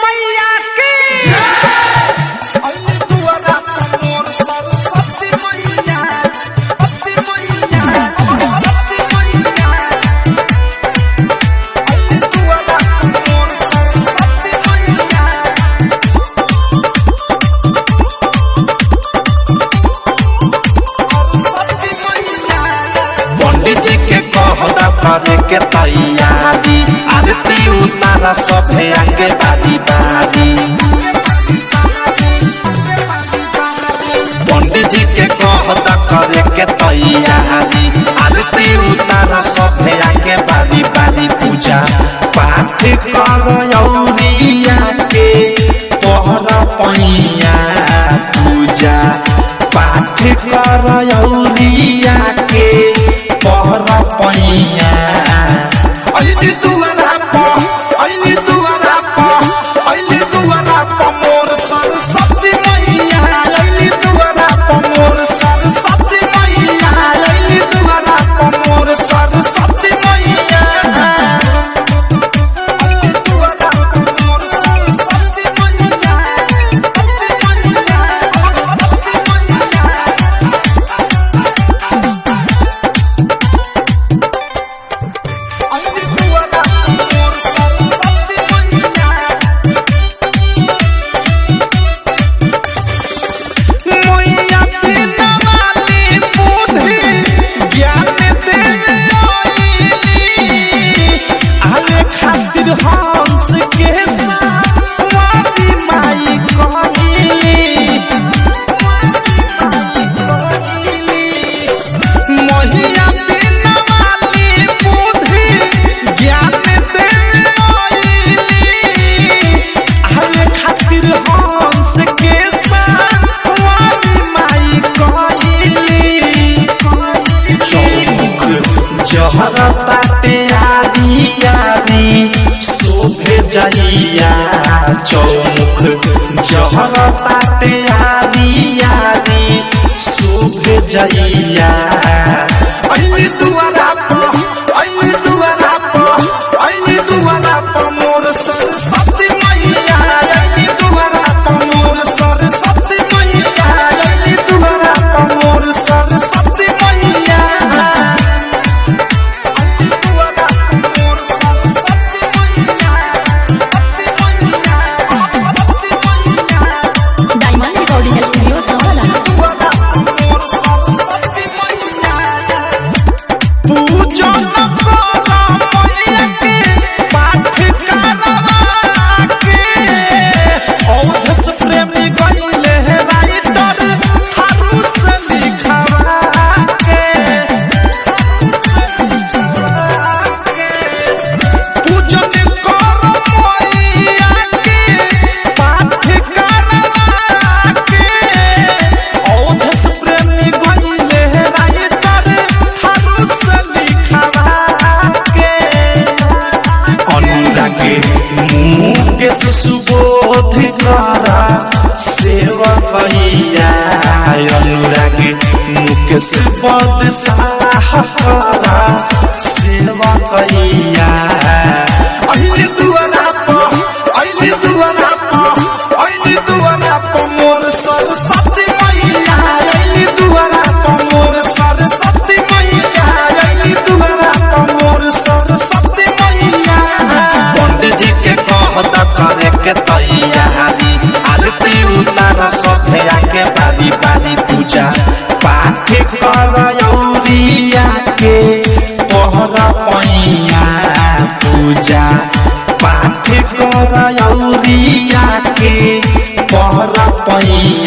मैया की अली दुआरा मोर सरस्वती मैया अति मैया अति मैया अली दुआरा मोर सरस्वती मैया सरस्वती मैया पंडित जी के कहता करे के तैयारी आरती उतारा सभे आगे बारी बारी पंडित जी के कहता करे के तैयारी आरती उतारा सभे आगे बारी बारी पूजा पाठ करौरिया के तोहरा पैया पूजा पाठ करौरिया के तोहरा पैया अली दुआरा मोर सरस्वती मैया अली दुआरा मोर सरस्वती मैया अली दुआरा मोर सरस्वती मैया अली दुआरा मोर सरस्वती मैया अति मैया अति मैया अली दुआरा मोर सरस्वती मैया मैया बिना वाली बुद्धि ज्ञान देवे आईली आले खातिर हंस के साथी माई कहली मैया बिना वाली बुद्धि ज्ञान देवे आईली आले खातिर हंस के साथी माई कहली चौमुख जहरता प्यारी यारी शोभे जइया चौमुख जहरता प्यारी यारी शोभे जइया अली दुआरा मोर सरस्वती मैया अली दुआरा मोर सरस्वती मैया अली दुआरा मोर सरस्वती मैया अली दुआरा मोर सरस्वती मैया अति मैया अति मैया डायमंड रिकॉर्डिंग स्टूडियो चौला दुआरा मोर सरस्वती मैया पूजन करा मैया के पाठ करवा के औधस प्रेमी गइले राइटर थारू से लिखवा के पूजन करा मैया के पाठ करवा के औधस प्रेमी गइले राइटर थारू से लिखवा के अनुरागे मुकेश सुबोध करा सेवा कैया अनुरागे मुकेश पद साह करा सेवा कैया अली दुआरा मोर सरस्वती मैया अली दुआरा मोर सरस्वती मैया अली दुआरा मोर सरस्वती मैया पंडित जी के कहता करे के तैयारी आरती उतारा सभे आगे बारी बारी पूजा पाठ करौरिया के तोहरा पैया पूजा पाठ करौरिया के तोहरा पैया